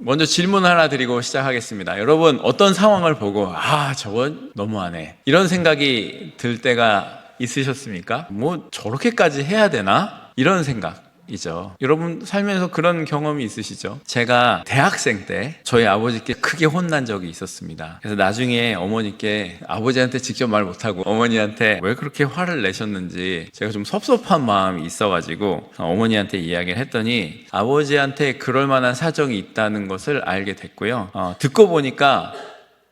먼저 질문 하나 드리고 시작하겠습니다. 여러분, 어떤 상황을 보고 저건 너무하네, 이런 생각이 들 때가 있으셨습니까? 뭐 저렇게까지 해야 되나? 이런 생각이죠. 여러분 살면서 그런 경험이 있으시죠? 제가 대학생 때 저희 아버지께 크게 혼난 적이 있었습니다. 그래서 나중에 어머니께, 아버지한테 직접 말 못하고 어머니한테 왜 그렇게 화를 내셨는지 제가 좀 섭섭한 마음이 있어가지고 어머니한테 이야기를 했더니 아버지한테 그럴 만한 사정이 있다는 것을 알게 됐고요. 듣고 보니까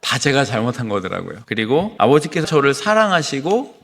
다 제가 잘못한 거더라고요. 그리고 아버지께서 저를 사랑하시고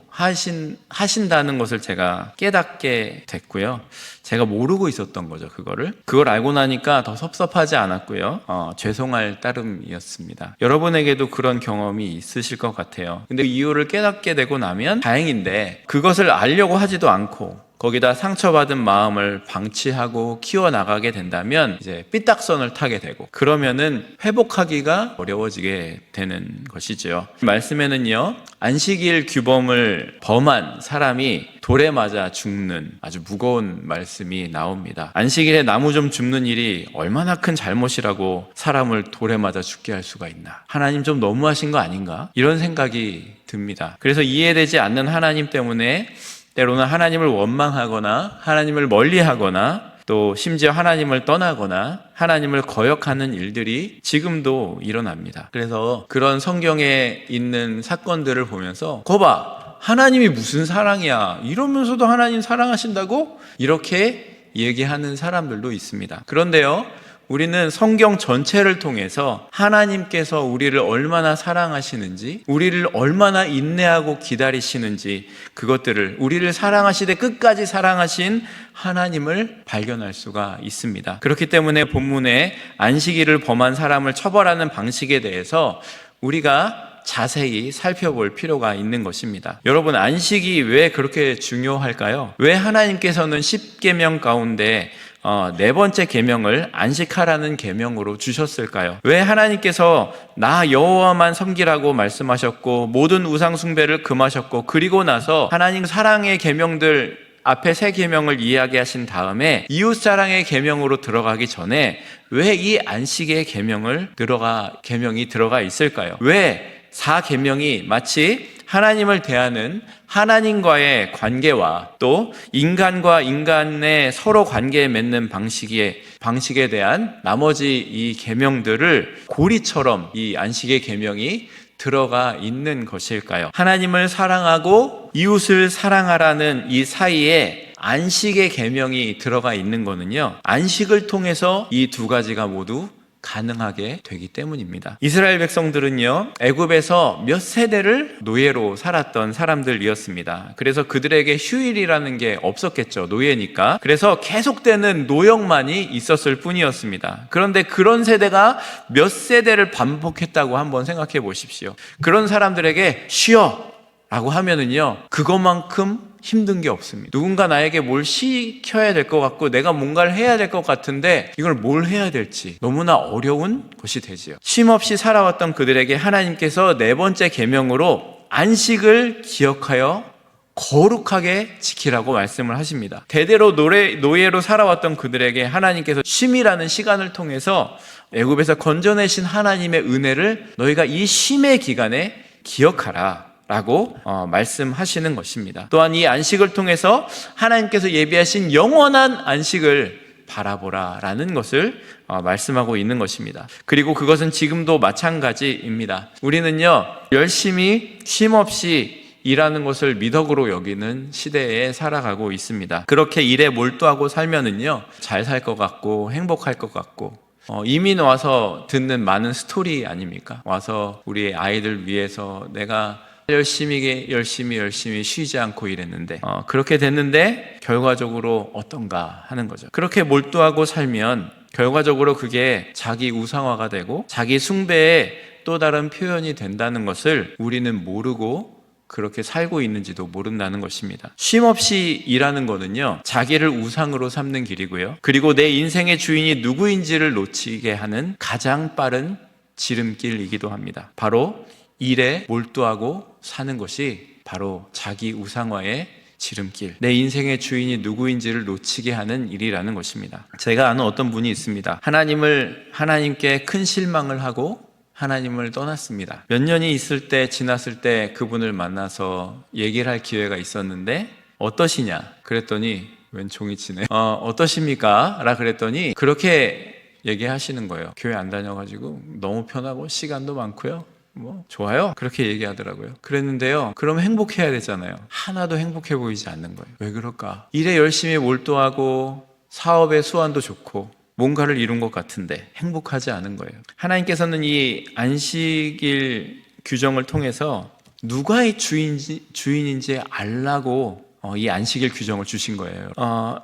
하신다는 것을 제가 깨닫게 됐고요. 제가 모르고 있었던 거죠, 그걸 알고 나니까 더 섭섭하지 않았고요. 죄송할 따름이었습니다. 여러분에게도 그런 경험이 있으실 것 같아요. 근데 그 이유를 깨닫게 되고 나면 다행인데, 그것을 알려고 하지도 않고 거기다 상처받은 마음을 방치하고 키워나가게 된다면 이제 삐딱선을 타게 되고, 그러면은 회복하기가 어려워지게 되는 것이죠. 말씀에는요, 안식일 규범을 범한 사람이 돌에 맞아 죽는 아주 무거운 말씀이 나옵니다. 안식일에 나무 좀 줍는 일이 얼마나 큰 잘못이라고 사람을 돌에 맞아 죽게 할 수가 있나? 하나님 좀 너무하신 거 아닌가? 이런 생각이 듭니다. 그래서 이해되지 않는 하나님 때문에 때로는 하나님을 원망하거나 하나님을 멀리하거나 또 심지어 하나님을 떠나거나 하나님을 거역하는 일들이 지금도 일어납니다. 그래서 그런 성경에 있는 사건들을 보면서 거봐, 하나님이 무슨 사랑이야, 이러면서도 하나님 사랑하신다고? 이렇게 얘기하는 사람들도 있습니다. 그런데요, 우리는 성경 전체를 통해서 하나님께서 우리를 얼마나 사랑하시는지, 우리를 얼마나 인내하고 기다리시는지, 그것들을, 우리를 사랑하시되 끝까지 사랑하신 하나님을 발견할 수가 있습니다. 그렇기 때문에 본문에 안식일을 범한 사람을 처벌하는 방식에 대해서 우리가 자세히 살펴볼 필요가 있는 것입니다. 여러분, 안식이 왜 그렇게 중요할까요? 왜 하나님께서는 10계명 가운데 네 번째 계명을 안식하라는 계명으로 주셨을까요? 왜 하나님께서 나 여호와만 섬기라고 말씀하셨고 모든 우상 숭배를 금하셨고, 그리고 나서 하나님 사랑의 계명들 앞에 세 계명을 이야기하신 다음에 이웃 사랑의 계명으로 들어가기 전에 왜 이 안식의 계명이 들어가 있을까요? 왜 4계명이 마치 하나님을 대하는 하나님과의 관계와 또 인간과 인간의 서로 관계에 맺는 방식에 대한 나머지 이 계명들을 고리처럼 이 안식의 계명이 들어가 있는 것일까요? 하나님을 사랑하고 이웃을 사랑하라는 이 사이에 안식의 계명이 들어가 있는 거는요, 안식을 통해서 이 두 가지가 모두 가능하게 되기 때문입니다. 이스라엘 백성들은요, 애굽에서 몇 세대를 노예로 살았던 사람들이었습니다. 그래서 그들에게 휴일이라는 게 없었겠죠, 노예니까. 그래서 계속되는 노역만이 있었을 뿐이었습니다. 그런데 그런 세대가 몇 세대를 반복했다고 한번 생각해 보십시오. 그런 사람들에게 쉬어 라고 하면은요, 그것만큼 힘든 게 없습니다. 누군가 나에게 뭘 시켜야 될 것 같고 내가 뭔가를 해야 될 것 같은데 이걸 뭘 해야 될지 너무나 어려운 것이 되지요. 쉼없이 살아왔던 그들에게 하나님께서 네 번째 계명으로 안식을 기억하여 거룩하게 지키라고 말씀을 하십니다. 대대로 노예로 살아왔던 그들에게 하나님께서 쉼이라는 시간을 통해서 애굽에서 건져내신 하나님의 은혜를 너희가 이 쉼의 기간에 기억하라 라고 말씀하시는 것입니다. 또한 이 안식을 통해서 하나님께서 예비하신 영원한 안식을 바라보라 라는 것을 말씀하고 있는 것입니다. 그리고 그것은 지금도 마찬가지입니다. 우리는요, 열심히 쉼없이 일하는 것을 미덕으로 여기는 시대에 살아가고 있습니다. 그렇게 일에 몰두하고 살면은요, 잘 살 것 같고 행복할 것 같고, 이민 와서 듣는 많은 스토리 아닙니까? 와서 우리 아이들 위해서 내가 열심히 쉬지 않고 일했는데 그렇게 됐는데 결과적으로 어떤가 하는 거죠. 그렇게 몰두하고 살면 결과적으로 그게 자기 우상화가 되고 자기 숭배의 또 다른 표현이 된다는 것을 우리는 모르고 그렇게 살고 있는지도 모른다는 것입니다. 쉼없이 일하는 거는요, 자기를 우상으로 삼는 길이고요, 그리고 내 인생의 주인이 누구인지를 놓치게 하는 가장 빠른 지름길이기도 합니다. 바로 일에 몰두하고 사는 것이 바로 자기 우상화의 지름길, 내 인생의 주인이 누구인지를 놓치게 하는 일이라는 것입니다. 제가 아는 어떤 분이 있습니다. 하나님께 큰 실망을 하고 하나님을 떠났습니다. 몇 년이 지났을 때 그분을 만나서 얘기를 할 기회가 있었는데 어떠시냐? 그랬더니 웬 종이 치네. 어떠십니까? 라 그랬더니 그렇게 얘기하시는 거예요. 교회 안 다녀가지고 너무 편하고 시간도 많고요. 뭐 좋아요. 그렇게 얘기하더라고요. 그랬는데요, 그러면 행복해야 되잖아요. 하나도 행복해 보이지 않는 거예요. 왜 그럴까? 일에 열심히 몰두하고 사업의 수완도 좋고 뭔가를 이룬 것 같은데 행복하지 않은 거예요. 하나님께서는 이 안식일 규정을 통해서 누가 의 주인인지 알라고 이 안식일 규정을 주신 거예요.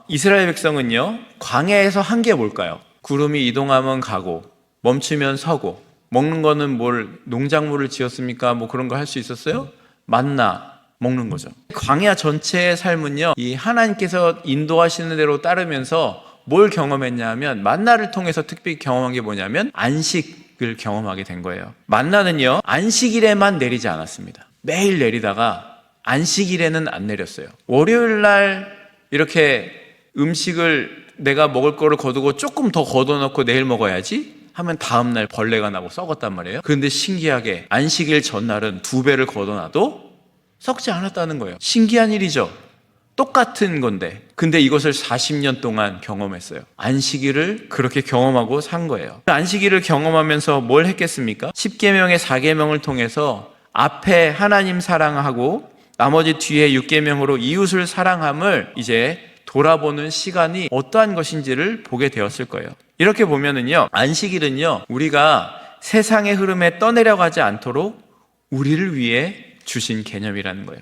이스라엘 백성은요, 광야에서 한 게 뭘까요? 구름이 이동하면 가고 멈추면 서고, 먹는 거는 농작물을 지었습니까? 뭐 그런 거 할 수 있었어요? 만나 먹는 거죠. 광야 전체의 삶은요, 이 하나님께서 인도하시는 대로 따르면서 뭘 경험했냐 하면, 만나를 통해서 특별히 경험한 게 뭐냐면 안식을 경험하게 된 거예요. 만나는요, 안식일에만 내리지 않았습니다. 매일 내리다가 안식일에는 안 내렸어요. 월요일 날 이렇게 음식을 내가 먹을 거를 거두고 조금 더 걷어놓고 내일 먹어야지 하면 다음날 벌레가 나고 썩었단 말이에요. 그런데 신기하게 안식일 전날은 2배를 걷어놔도 썩지 않았다는 거예요. 신기한 일이죠. 똑같은 건데, 근데 이것을 40년 동안 경험했어요. 안식일을 그렇게 경험하고 산 거예요. 안식일을 경험하면서 뭘 했겠습니까? 10계명의 4계명을 통해서 앞에 하나님 사랑하고 나머지 뒤에 6계명으로 이웃을 사랑함을 이제 돌아보는 시간이 어떠한 것인지를 보게 되었을 거예요. 이렇게 보면은요, 안식일은요, 우리가 세상의 흐름에 떠내려가지 않도록 우리를 위해 주신 개념이라는 거예요.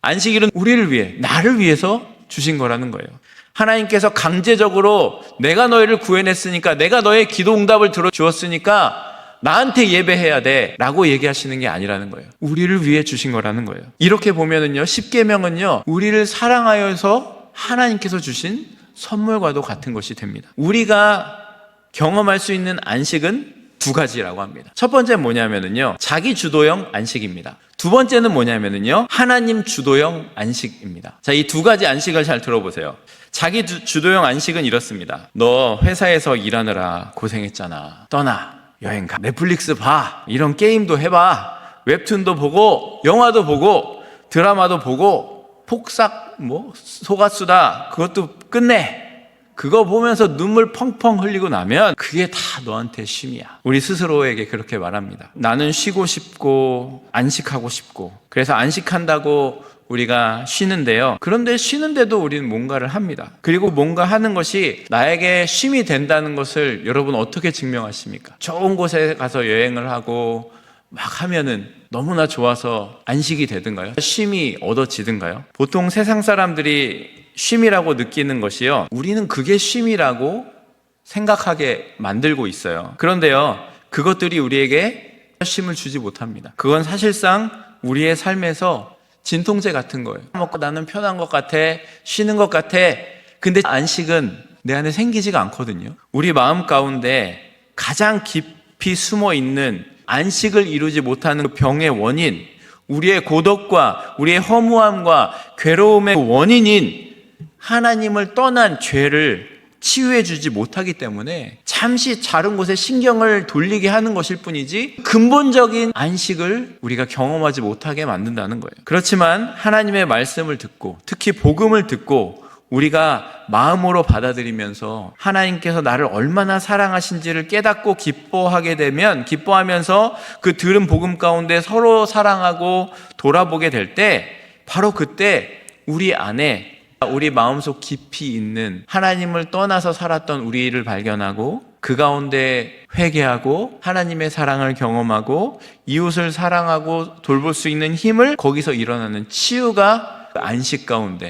안식일은 우리를 위해, 나를 위해서 주신 거라는 거예요. 하나님께서 강제적으로 내가 너희를 구해냈으니까, 내가 너의 기도 응답을 들어주었으니까 나한테 예배해야 돼 라고 얘기하시는 게 아니라는 거예요. 우리를 위해 주신 거라는 거예요. 이렇게 보면은요, 10계명은요, 우리를 사랑하여서 하나님께서 주신 선물과도 같은 것이 됩니다. 우리가 경험할 수 있는 안식은 2가지라고 합니다. 첫 번째는 뭐냐면은요, 자기 주도형 안식입니다. 두 번째는 뭐냐면은요, 하나님 주도형 안식입니다. 자, 이 2가지 안식을 잘 들어보세요. 자기 주도형 안식은 이렇습니다. 너 회사에서 일하느라 고생했잖아. 떠나. 여행 가. 넷플릭스 봐. 이런 게임도 해봐. 웹툰도 보고, 영화도 보고, 드라마도 보고, 폭삭, 속았수다. 그것도 끝내. 그거 보면서 눈물 펑펑 흘리고 나면 그게 다 너한테 쉼이야. 우리 스스로에게 그렇게 말합니다. 나는 쉬고 싶고 안식하고 싶고, 그래서 안식한다고 우리가 쉬는데요, 그런데 쉬는데도 우리는 뭔가를 합니다. 그리고 뭔가 하는 것이 나에게 쉼이 된다는 것을 여러분 어떻게 증명하십니까? 좋은 곳에 가서 여행을 하고 막 하면은 너무나 좋아서 안식이 되든가요? 쉼이 얻어지든가요? 보통 세상 사람들이 쉼이라고 느끼는 것이요, 우리는 그게 쉼이라고 생각하게 만들고 있어요. 그런데요, 그것들이 우리에게 쉼을 주지 못합니다. 그건 사실상 우리의 삶에서 진통제 같은 거예요. 먹고 나는 편한 것 같아, 쉬는 것 같아. 근데 안식은 내 안에 생기지가 않거든요. 우리 마음 가운데 가장 깊이 숨어 있는 안식을 이루지 못하는 병의 원인, 우리의 고독과 우리의 허무함과 괴로움의 원인인 하나님을 떠난 죄를 치유해 주지 못하기 때문에 잠시 다른 곳에 신경을 돌리게 하는 것일 뿐이지 근본적인 안식을 우리가 경험하지 못하게 만든다는 거예요. 그렇지만 하나님의 말씀을 듣고, 특히 복음을 듣고 우리가 마음으로 받아들이면서 하나님께서 나를 얼마나 사랑하신지를 깨닫고 기뻐하면서 그 들은 복음 가운데 서로 사랑하고 돌아보게 될 때, 바로 그때 우리 안에, 우리 마음속 깊이 있는 하나님을 떠나서 살았던 우리를 발견하고 그 가운데 회개하고 하나님의 사랑을 경험하고 이웃을 사랑하고 돌볼 수 있는 힘을, 거기서 일어나는 치유가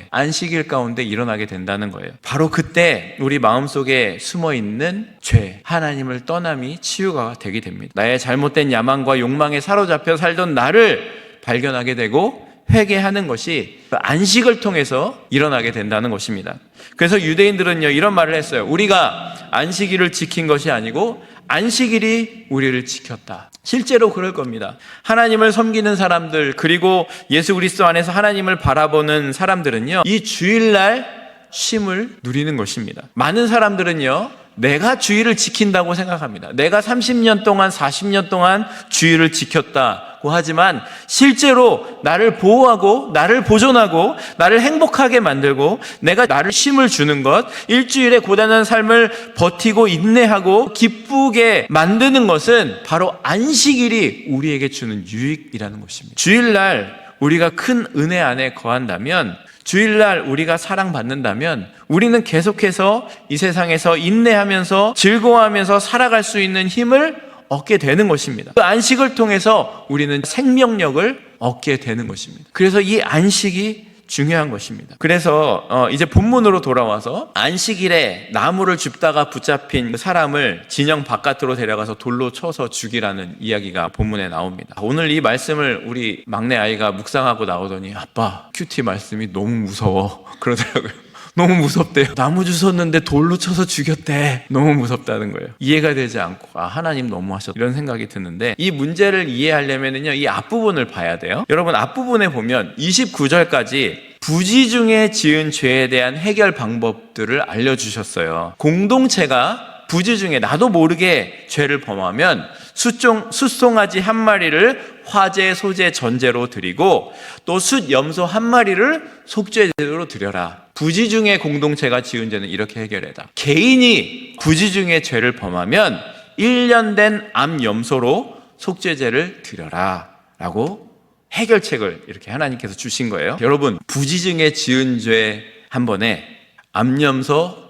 안식일 가운데 일어나게 된다는 거예요. 바로 그때 우리 마음속에 숨어있는 죄, 하나님을 떠남이 치유가 되게 됩니다. 나의 잘못된 야망과 욕망에 사로잡혀 살던 나를 발견하게 되고, 회개하는 것이 안식을 통해서 일어나게 된다는 것입니다. 그래서 유대인들은요, 이런 말을 했어요. 우리가 안식일을 지킨 것이 아니고 안식일이 우리를 지켰다. 실제로 그럴 겁니다. 하나님을 섬기는 사람들, 그리고 예수 그리스도 안에서 하나님을 바라보는 사람들은요, 이 주일날 쉼을 누리는 것입니다. 많은 사람들은요, 내가 주일을 지킨다고 생각합니다. 내가 30년 동안 40년 동안 주일을 지켰다고 하지만 실제로 나를 보호하고 나를 보존하고 나를 행복하게 만들고 내가 나를 쉼을 주는 것, 일주일의 고단한 삶을 버티고 인내하고 기쁘게 만드는 것은 바로 안식일이 우리에게 주는 유익이라는 것입니다. 주일날 우리가 큰 은혜 안에 거한다면, 주일날 우리가 사랑받는다면 우리는 계속해서 이 세상에서 인내하면서 즐거워하면서 살아갈 수 있는 힘을 얻게 되는 것입니다. 그 안식을 통해서 우리는 생명력을 얻게 되는 것입니다. 그래서 이 안식이 중요한 것입니다. 그래서 이제 본문으로 돌아와서 안식일에 나무를 줍다가 붙잡힌 그 사람을 진영 바깥으로 데려가서 돌로 쳐서 죽이라는 이야기가 본문에 나옵니다. 오늘 이 말씀을 우리 막내 아이가 묵상하고 나오더니 아빠, 큐티 말씀이 너무 무서워 그러더라고요. 너무 무섭대요. 나무 주웠는데 돌로 쳐서 죽였대. 너무 무섭다는 거예요. 이해가 되지 않고 하나님 너무하셨다 이런 생각이 드는데, 이 문제를 이해하려면요, 이 앞부분을 봐야 돼요. 여러분, 앞부분에 보면 29절까지 부지중에 지은 죄에 대한 해결 방법들을 알려주셨어요. 공동체가 부지중에 나도 모르게 죄를 범하면 숫송아지 한 마리를 화제, 소제, 전제로 드리고 또 숫염소 한 마리를 속죄제로 드려라. 부지중에 공동체가 지은 죄는 이렇게 해결해다. 개인이 부지중에 죄를 범하면 1년 된 암염소로 속죄제를 드려라 라고 해결책을 이렇게 하나님께서 주신 거예요. 여러분, 부지중에 지은 죄 한 번에 암염소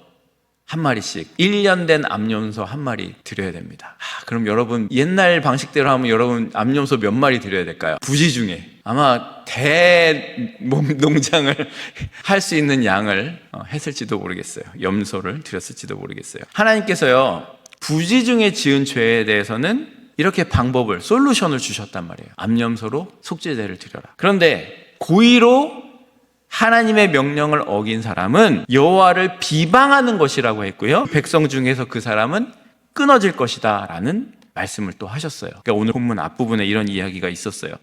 한 마리씩, 1년 된 암염소 한 마리 드려야 됩니다. 그럼 여러분, 옛날 방식대로 하면 여러분 암염소 몇 마리 드려야 될까요? 부지중에 아마 대농장을 할 수 있는 양을 했을지도 모르겠어요. 염소를 드렸을지도 모르겠어요. 하나님께서요, 부지중에 지은 죄에 대해서는 이렇게 방법을, 솔루션을 주셨단 말이에요. 암염소로 속죄제를 드려라. 그런데 고의로 하나님의 명령을 어긴 사람은 여호와를 비방하는 것이라고 했고요, 백성 중에서 그 사람은 끊어질 것이다 라는 말씀을 또 하셨어요. 그러니까 오늘 본문 앞부분에 이런 이야기가 있었어요.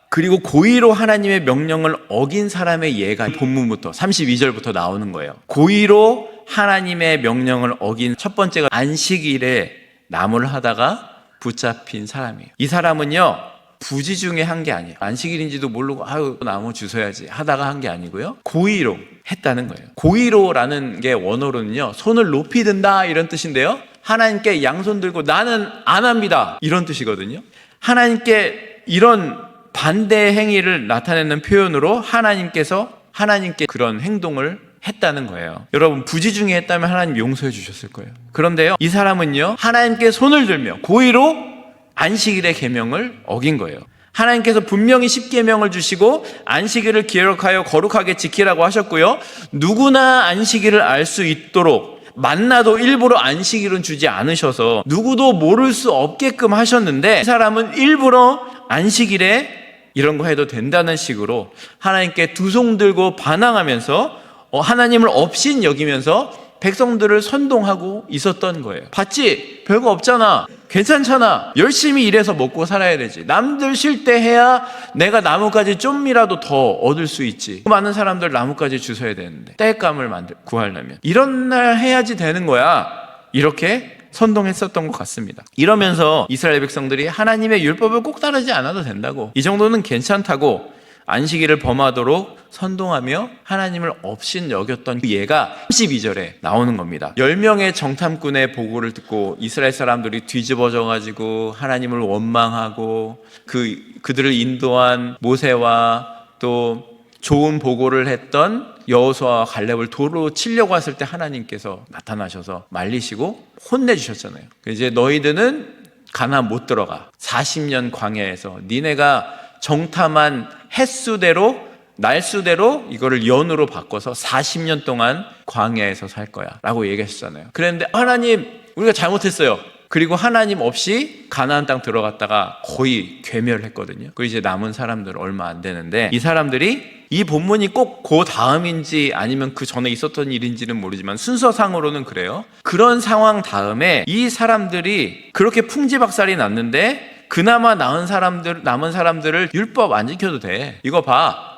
그리고 고의로 하나님의 명령을 어긴 사람의 예가 본문부터 32절부터 나오는 거예요. 고의로 하나님의 명령을 어긴 첫 번째가 안식일에 나무를 하다가 붙잡힌 사람이에요. 이 사람은요, 부지중에 한 게 아니에요. 안식일인지도 모르고 나무 주워야지 하다가 한 게 아니고요, 고의로 했다는 거예요. 고의로라는 게 원어로는요, 손을 높이 든다 이런 뜻인데요, 하나님께 양손 들고 나는 안 합니다 이런 뜻이거든요. 하나님께 이런 반대 행위를 나타내는 표현으로 하나님께 그런 행동을 했다는 거예요. 여러분, 부지중에 했다면 하나님 용서해 주셨을 거예요. 그런데요, 이 사람은요, 하나님께 손을 들며 고의로 안식일의 계명을 어긴 거예요. 하나님께서 분명히 10계명을 주시고 안식일을 기록하여 거룩하게 지키라고 하셨고요, 누구나 안식일을 알 수 있도록 만나도 일부러 안식일은 주지 않으셔서 누구도 모를 수 없게끔 하셨는데, 이 사람은 일부러 안식일에 이런 거 해도 된다는 식으로 하나님께 두 손 들고 반항하면서 하나님을 업신 여기면서 백성들을 선동하고 있었던 거예요. 봤지? 별거 없잖아. 괜찮잖아. 열심히 일해서 먹고 살아야 되지. 남들 쉴 때 해야 내가 나뭇가지 좀이라도 더 얻을 수 있지. 많은 사람들 나뭇가지 주워야 되는데 땔감을 구하려면 이런 날 해야지 되는 거야. 이렇게 선동했었던 것 같습니다. 이러면서 이스라엘 백성들이 하나님의 율법을 꼭 따르지 않아도 된다고, 이 정도는 괜찮다고 안식일을 범하도록 선동하며 하나님을 업신 여겼던 그 예가 32절에 나오는 겁니다. 10명의 정탐꾼의 보고를 듣고 이스라엘 사람들이 뒤집어져가지고 하나님을 원망하고 그들을 인도한 모세와 또 좋은 보고를 했던 여호수아와 갈렙을 돌로 치려고 했을 때 하나님께서 나타나셔서 말리시고 혼내주셨잖아요. 이제 너희들은 가나안 못 들어가. 40년 광야에서 니네가 정탐한 횟수대로 날수대로 이거를 연으로 바꿔서 40년 동안 광야에서 살 거야 라고 얘기하셨잖아요. 그런데 하나님, 우리가 잘못했어요. 그리고 하나님 없이 가나안 땅 들어갔다가 거의 괴멸했거든요. 그리고 이제 남은 사람들 얼마 안 되는데, 이 사람들이 이 본문이 꼭 그 다음인지 아니면 그 전에 있었던 일인지는 모르지만 순서상으로는 그래요. 그런 상황 다음에 이 사람들이 그렇게 풍지박살이 났는데 그나마 남은 사람들을 율법 안 지켜도 돼, 이거 봐,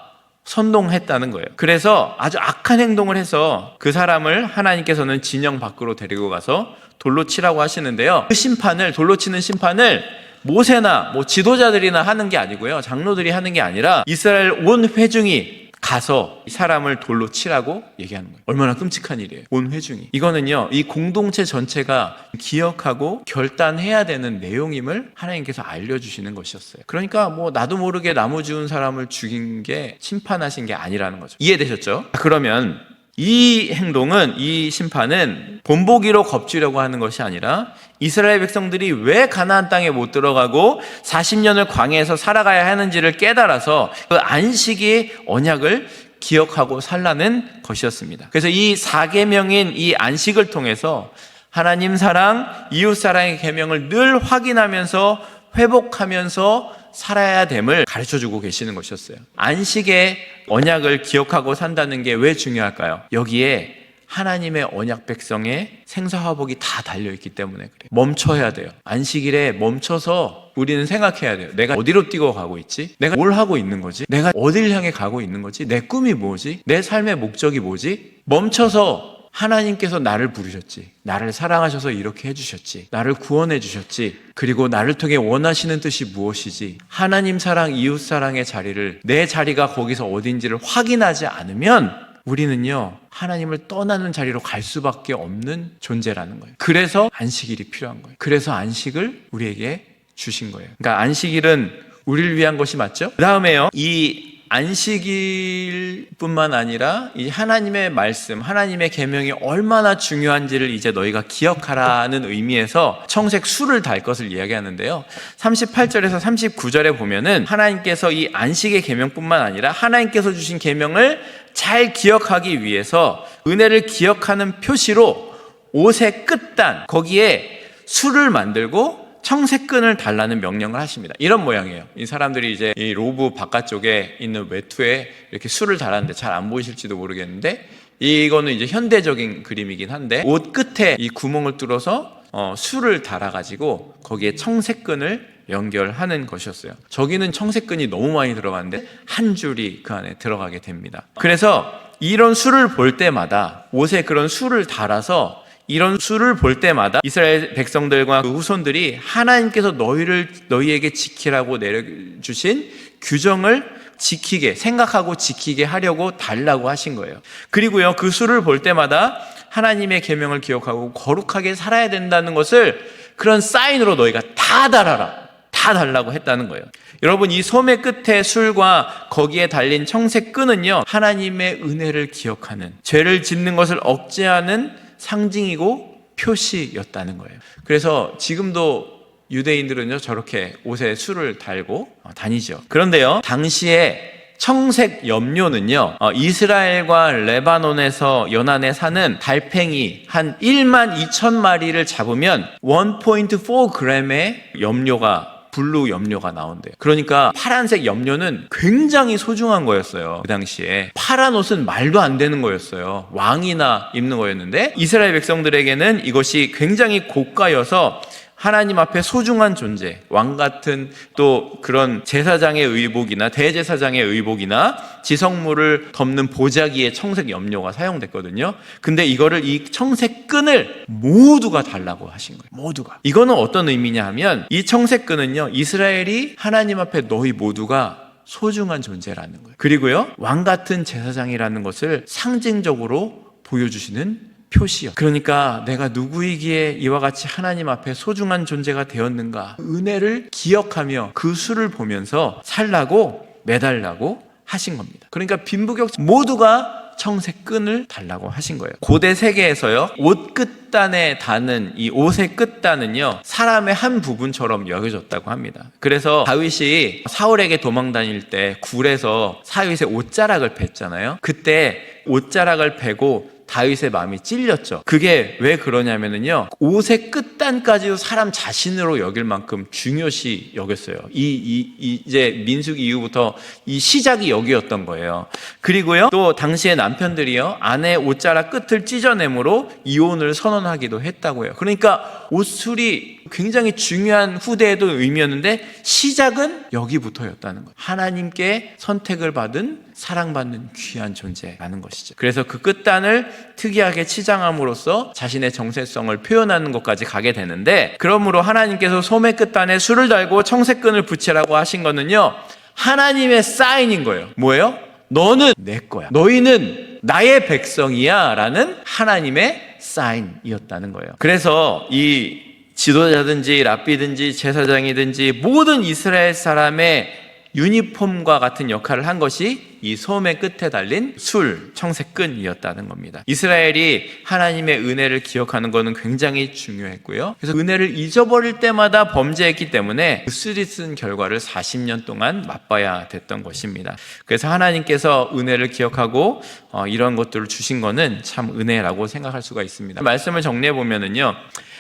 선동했다는 거예요. 그래서 아주 악한 행동을 해서 그 사람을 하나님께서는 진영 밖으로 데리고 가서 돌로 치라고 하시는데요. 그 심판을, 돌로 치는 심판을 모세나 지도자들이나 하는 게 아니고요, 장로들이 하는 게 아니라 이스라엘 온 회중이 가서 이 사람을 돌로 치라고 얘기하는 거예요. 얼마나 끔찍한 일이에요. 온 회중이. 이거는요, 이 공동체 전체가 기억하고 결단해야 되는 내용임을 하나님께서 알려주시는 것이었어요. 그러니까 나도 모르게 나무 지운 사람을 죽인 게 심판하신 게 아니라는 거죠. 이해되셨죠? 그러면 이 행동은, 이 심판은 본보기로 겁주려고 하는 것이 아니라 이스라엘 백성들이 왜 가나안 땅에 못 들어가고 40년을 광야에서 살아가야 하는지를 깨달아서 그 안식의 언약을 기억하고 살라는 것이었습니다. 그래서 이 4계명인 이 안식을 통해서 하나님 사랑, 이웃 사랑의 계명을 늘 확인하면서 회복하면서 살아야 됨을 가르쳐주고 계시는 것이었어요. 안식의 언약을 기억하고 산다는 게 왜 중요할까요? 여기에 하나님의 언약 백성의 생사화복이 다 달려있기 때문에 그래요. 멈춰야 돼요. 안식일에 멈춰서 우리는 생각해야 돼요. 내가 어디로 뛰고 가고 있지? 내가 뭘 하고 있는 거지? 내가 어딜 향해 가고 있는 거지? 내 꿈이 뭐지? 내 삶의 목적이 뭐지? 멈춰서 하나님께서 나를 부르셨지, 나를 사랑하셔서 이렇게 해주셨지, 나를 구원해 주셨지, 그리고 나를 통해 원하시는 뜻이 무엇이지, 하나님 사랑, 이웃 사랑의 자리를, 내 자리가 거기서 어딘지를 확인하지 않으면 우리는요, 하나님을 떠나는 자리로 갈 수밖에 없는 존재라는 거예요. 그래서 안식일이 필요한 거예요. 그래서 안식을 우리에게 주신 거예요. 그러니까 안식일은 우리를 위한 것이 맞죠? 그 다음에요, 이 안식일뿐만 아니라 이 하나님의 말씀, 하나님의 계명이 얼마나 중요한지를 이제 너희가 기억하라는 의미에서 청색 술을 달 것을 이야기하는데요. 38절에서 39절에 보면은 하나님께서 이 안식의 계명뿐만 아니라 하나님께서 주신 계명을 잘 기억하기 위해서 은혜를 기억하는 표시로 옷의 끝단, 거기에 술을 만들고 청색끈을 달라는 명령을 하십니다. 이런 모양이에요. 이 사람들이 이제 이 로브 바깥쪽에 있는 외투에 이렇게 술을 달았는데 잘 안 보이실지도 모르겠는데, 이거는 이제 현대적인 그림이긴 한데, 옷 끝에 이 구멍을 뚫어서 술을 달아가지고 거기에 청색끈을 연결하는 것이었어요. 저기는 청색끈이 너무 많이 들어가는데 한 줄이 그 안에 들어가게 됩니다. 그래서 이런 술을 볼 때마다 옷에 그런 술을 달아서, 이런 수를 볼 때마다 이스라엘 백성들과 그 후손들이 하나님께서 너희에게 지키라고 내려주신 규정을 지키게, 생각하고 지키게 하려고 달라고 하신 거예요. 그리고요, 그 수를 볼 때마다 하나님의 계명을 기억하고 거룩하게 살아야 된다는 것을 그런 사인으로 너희가 다 달아라, 다 달라고 했다는 거예요. 여러분, 이 소매 끝에 술과 거기에 달린 청색 끈은요, 하나님의 은혜를 기억하는, 죄를 짓는 것을 억제하는 상징이고 표시였다는 거예요. 그래서 지금도 유대인들은요, 저렇게 옷에 술을 달고 다니죠. 그런데요, 당시에 청색 염료는요, 이스라엘과 레바논에서 연안에 사는 달팽이 한 1만 2천 마리를 잡으면 1.4g의 염료가, 블루 염료가 나온대요. 그러니까 파란색 염료는 굉장히 소중한 거였어요. 그 당시에 파란 옷은 말도 안 되는 거였어요. 왕이나 입는 거였는데, 이스라엘 백성들에게는 이것이 굉장히 고가여서 하나님 앞에 소중한 존재, 왕 같은, 또 그런 제사장의 의복이나 대제사장의 의복이나 지성물을 덮는 보자기에 청색 염료가 사용됐거든요. 근데 이거를, 이 청색 끈을 모두가 달라고 하신 거예요. 모두가. 이거는 어떤 의미냐 하면, 이 청색 끈은요, 이스라엘이 하나님 앞에 너희 모두가 소중한 존재라는 거예요. 그리고요, 왕 같은 제사장이라는 것을 상징적으로 보여주시는 표시요. 그러니까 내가 누구이기에 이와 같이 하나님 앞에 소중한 존재가 되었는가, 은혜를 기억하며 그 수를 보면서 살라고, 매달라고 하신 겁니다. 그러니까 빈부격차 모두가 청색 끈을 달라고 하신 거예요. 고대 세계에서요, 옷 끝단에 다는 이 옷의 끝단은요, 사람의 한 부분처럼 여겨졌다고 합니다. 그래서 다윗이 사울에게 도망 다닐 때 굴에서 사윗의 옷자락을 뱄잖아요. 그때 옷자락을 베고 다윗의 마음이 찔렸죠. 그게 왜 그러냐면요, 옷의 끝단까지도 사람 자신으로 여길 만큼 중요시 여겼어요. 이제 민수기 이후부터 이 시작이 여기였던 거예요. 그리고요, 또 당시에 남편들이요, 아내 옷자락 끝을 찢어내므로 이혼을 선언하기도 했다고 해요. 그러니까 옷술이 굉장히 중요한 후대에도 의미였는데 시작은 여기부터였다는 거예요. 하나님께 선택을 받은 사랑받는 귀한 존재라는 것이죠. 그래서 그 끝단을 특이하게 치장함으로써 자신의 정체성을 표현하는 것까지 가게 되는데, 그러므로 하나님께서 소매 끝단에 술을 달고 청색끈을 붙이라고 하신 거는요, 하나님의 사인인 거예요. 뭐예요? 너는 내 거야, 너희는 나의 백성이야 라는 하나님의 사인이었다는 거예요. 그래서 이 지도자든지 랍비든지 제사장이든지 모든 이스라엘 사람의 유니폼과 같은 역할을 한 것이 이 소매 끝에 달린 술, 청색끈이었다는 겁니다. 이스라엘이 하나님의 은혜를 기억하는 것은 굉장히 중요했고요. 그래서 은혜를 잊어버릴 때마다 범죄했기 때문에 그 쓰리쓴 결과를 40년 동안 맛봐야 됐던 것입니다. 그래서 하나님께서 은혜를 기억하고 이런 것들을 주신 것은 참 은혜라고 생각할 수가 있습니다. 말씀을 정리해 보면은요,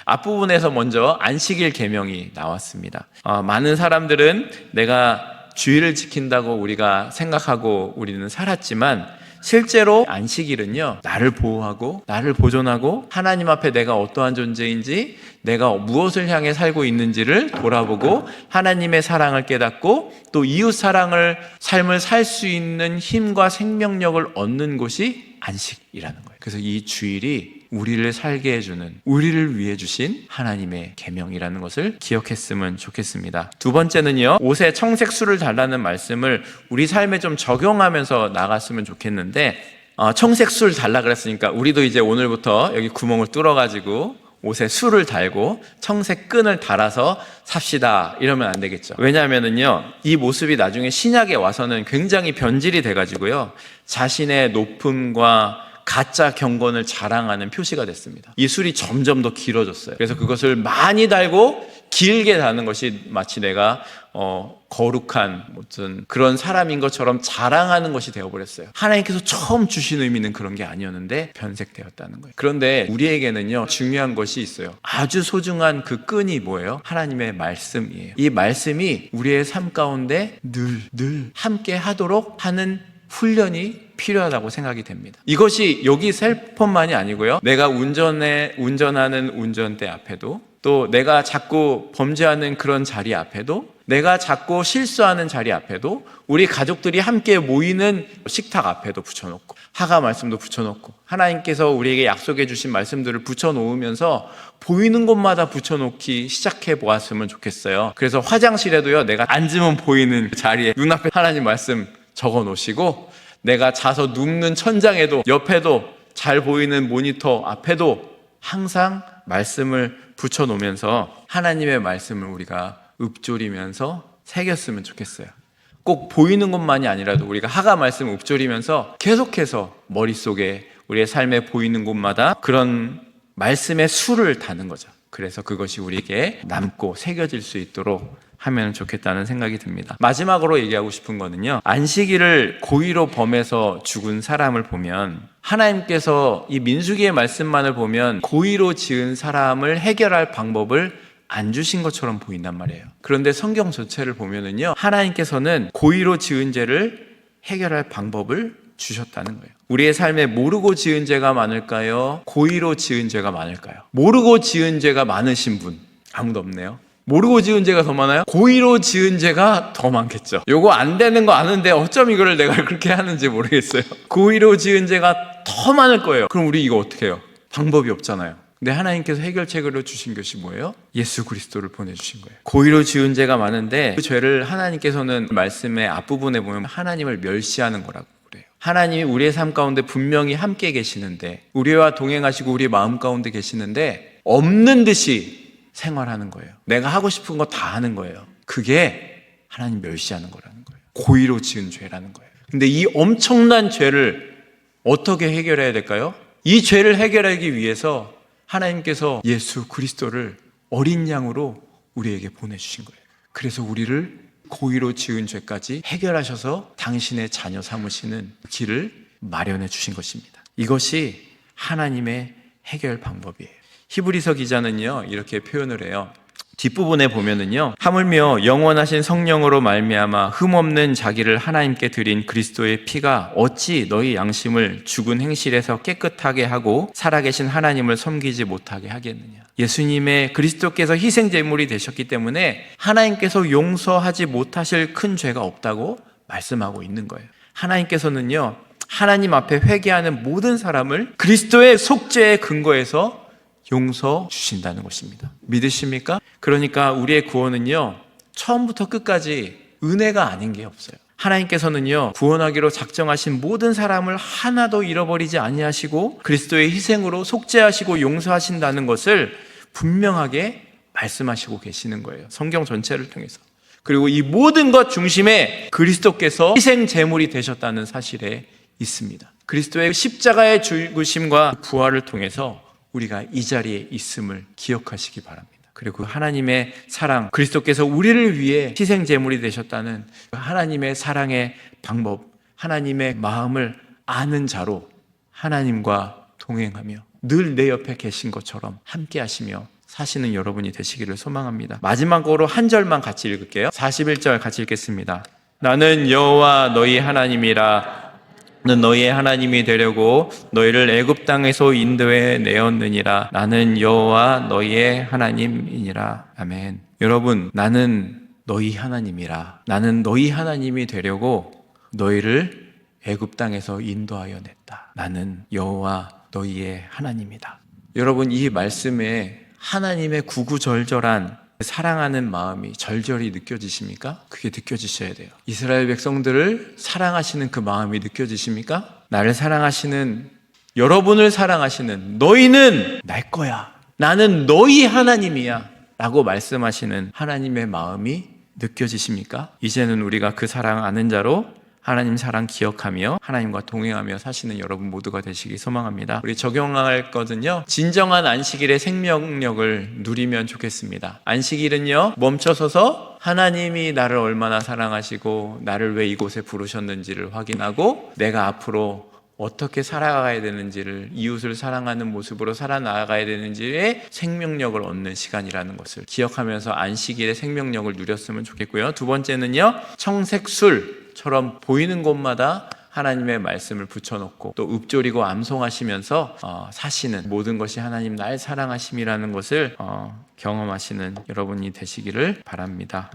앞부분에서 먼저 안식일 계명이 나왔습니다. 많은 사람들은 내가 주의를 지킨다고 우리가 생각하고 우리는 살았지만, 실제로 안식일은요, 나를 보호하고 나를 보존하고 하나님 앞에 내가 어떠한 존재인지, 내가 무엇을 향해 살고 있는지를 돌아보고 하나님의 사랑을 깨닫고 또 이웃 사랑을 삶을 살 수 있는 힘과 생명력을 얻는 곳이 안식이라는 거예요. 그래서 이 주일이 우리를 살게 해주는, 우리를 위해 주신 하나님의 계명이라는 것을 기억했으면 좋겠습니다. 두 번째는요, 옷에 청색술을 달라는 말씀을 우리 삶에 좀 적용하면서 나갔으면 좋겠는데, 청색술 달라 그랬으니까 우리도 이제 오늘부터 여기 구멍을 뚫어가지고 옷에 술을 달고 청색 끈을 달아서 삽시다 이러면 안 되겠죠. 왜냐하면은요, 이 모습이 나중에 신약에 와서는 굉장히 변질이 돼가지고요, 자신의 높음과 가짜 경건을 자랑하는 표시가 됐습니다. 이 술이 점점 더 길어졌어요. 그래서 그것을 많이 달고 길게 다는 것이 마치 내가 거룩한 무슨 그런 사람인 것처럼 자랑하는 것이 되어버렸어요. 하나님께서 처음 주신 의미는 그런 게 아니었는데 변색되었다는 거예요. 그런데 우리에게는요, 중요한 것이 있어요. 아주 소중한 그 끈이 뭐예요? 하나님의 말씀이에요. 이 말씀이 우리의 삶 가운데 늘 함께 하도록 하는 훈련이 필요하다고 생각이 됩니다. 이것이 여기 셀폰만이 아니고요, 내가 운전하는 운전대 앞에도, 또 내가 자꾸 범죄하는 그런 자리 앞에도, 내가 자꾸 실수하는 자리 앞에도, 우리 가족들이 함께 모이는 식탁 앞에도 붙여놓고, 하가 말씀도 붙여놓고, 하나님께서 우리에게 약속해 주신 말씀들을 붙여놓으면서 보이는 곳마다 붙여놓기 시작해 보았으면 좋겠어요. 그래서 화장실에도요, 내가 앉으면 보이는 자리에 눈앞에 하나님 말씀 적어 놓으시고, 내가 자서 눕는 천장에도, 옆에도, 잘 보이는 모니터 앞에도 항상 말씀을 붙여놓으면서 하나님의 말씀을 우리가 읊조리면서 새겼으면 좋겠어요. 꼭 보이는 것만이 아니라도 우리가 하가 말씀 읊조리면서 계속해서 머릿속에 우리의 삶에 보이는 곳마다 그런 말씀의 술을 다는 거죠. 그래서 그것이 우리에게 남고 새겨질 수 있도록 하면 좋겠다는 생각이 듭니다. 마지막으로 얘기하고 싶은 거는요, 안식일을 고의로 범해서 죽은 사람을 보면, 하나님께서 이 민수기의 말씀만을 보면 고의로 지은 사람을 해결할 방법을 안 주신 것처럼 보인단 말이에요. 그런데 성경 전체를 보면은요, 하나님께서는 고의로 지은 죄를 해결할 방법을 주셨다는 거예요. 우리의 삶에 모르고 지은 죄가 많을까요? 고의로 지은 죄가 많을까요? 모르고 지은 죄가 많으신 분 아무도 없네요. 모르고 지은 죄가 더 많아요? 고의로 지은 죄가 더 많겠죠. 요거 안 되는 거 아는데 어쩜 이거를 내가 그렇게 하는지 모르겠어요. 고의로 지은 죄가 더 많을 거예요. 그럼 우리 이거 어떻게 해요? 방법이 없잖아요. 근데 하나님께서 해결책으로 주신 것이 뭐예요? 예수 그리스도를 보내주신 거예요. 고의로 지은 죄가 많은데 그 죄를 하나님께서는 말씀의 앞부분에 보면 하나님을 멸시하는 거라고 그래요. 하나님이 우리의 삶 가운데 분명히 함께 계시는데, 우리와 동행하시고 우리 마음 가운데 계시는데 없는 듯이 생활하는 거예요. 내가 하고 싶은 거 다 하는 거예요. 그게 하나님 멸시하는 거라는 거예요. 고의로 지은 죄라는 거예요. 근데 이 엄청난 죄를 어떻게 해결해야 될까요? 이 죄를 해결하기 위해서 하나님께서 예수 그리스도를 어린 양으로 우리에게 보내주신 거예요. 그래서 우리를 고의로 지은 죄까지 해결하셔서 당신의 자녀 삼으시는 길을 마련해 주신 것입니다. 이것이 하나님의 해결 방법이에요. 히브리서 기자는요 이렇게 표현을 해요. 뒷부분에 보면은요, 하물며 영원하신 성령으로 말미암아 흠없는 자기를 하나님께 드린 그리스도의 피가 어찌 너희 양심을 죽은 행실에서 깨끗하게 하고 살아계신 하나님을 섬기지 못하게 하겠느냐. 예수님의 그리스도께서 희생 제물이 되셨기 때문에 하나님께서 용서하지 못하실 큰 죄가 없다고 말씀하고 있는 거예요. 하나님께서는요, 하나님 앞에 회개하는 모든 사람을 그리스도의 속죄의 근거에서 용서 주신다는 것입니다. 믿으십니까? 그러니까 우리의 구원은요, 처음부터 끝까지 은혜가 아닌 게 없어요. 하나님께서는요, 구원하기로 작정하신 모든 사람을 하나도 잃어버리지 아니하시고 그리스도의 희생으로 속죄하시고 용서하신다는 것을 분명하게 말씀하시고 계시는 거예요. 성경 전체를 통해서. 그리고 이 모든 것 중심에 그리스도께서 희생 제물이 되셨다는 사실에 있습니다. 그리스도의 십자가의 죽으심과 부활을 통해서 우리가 이 자리에 있음을 기억하시기 바랍니다. 그리고 하나님의 사랑, 그리스도께서 우리를 위해 희생 제물이 되셨다는 하나님의 사랑의 방법, 하나님의 마음을 아는 자로 하나님과 동행하며 늘 내 옆에 계신 것처럼 함께 하시며 사시는 여러분이 되시기를 소망합니다. 마지막으로 한 절만 같이 읽을게요. 41절 같이 읽겠습니다. 나는 여호와 너희 하나님이라. 나는 너희의 하나님이 되려고 너희를 애굽 땅에서 인도해 내었느니라. 나는 여호와 너희의 하나님이니라. 아멘. 여러분, 나는 너희 하나님이라. 나는 너희 하나님이 되려고 너희를 애굽 땅에서 인도하여 냈다. 나는 여호와 너희의 하나님이다. 여러분, 이 말씀에 하나님의 구구절절한 사랑하는 마음이 절절히 느껴지십니까? 그게 느껴지셔야 돼요. 이스라엘 백성들을 사랑하시는 그 마음이 느껴지십니까? 나를 사랑하시는, 여러분을 사랑하시는, 너희는 내 거야, 나는 너희 하나님이야 라고 말씀하시는 하나님의 마음이 느껴지십니까? 이제는 우리가 그 사랑 아는 자로 하나님 사랑 기억하며 하나님과 동행하며 사시는 여러분 모두가 되시기 소망합니다. 우리 적용할 것은요, 진정한 안식일의 생명력을 누리면 좋겠습니다. 안식일은요, 멈춰서서 하나님이 나를 얼마나 사랑하시고 나를 왜 이곳에 부르셨는지를 확인하고 내가 앞으로 어떻게 살아가야 되는지를, 이웃을 사랑하는 모습으로 살아나가야 되는지의 생명력을 얻는 시간이라는 것을 기억하면서 안식일의 생명력을 누렸으면 좋겠고요. 두 번째는요, 청색술처럼 보이는 곳마다 하나님의 말씀을 붙여놓고 또 읊조리고 암송하시면서 사시는, 모든 것이 하나님 날 사랑하심이라는 것을 경험하시는 여러분이 되시기를 바랍니다.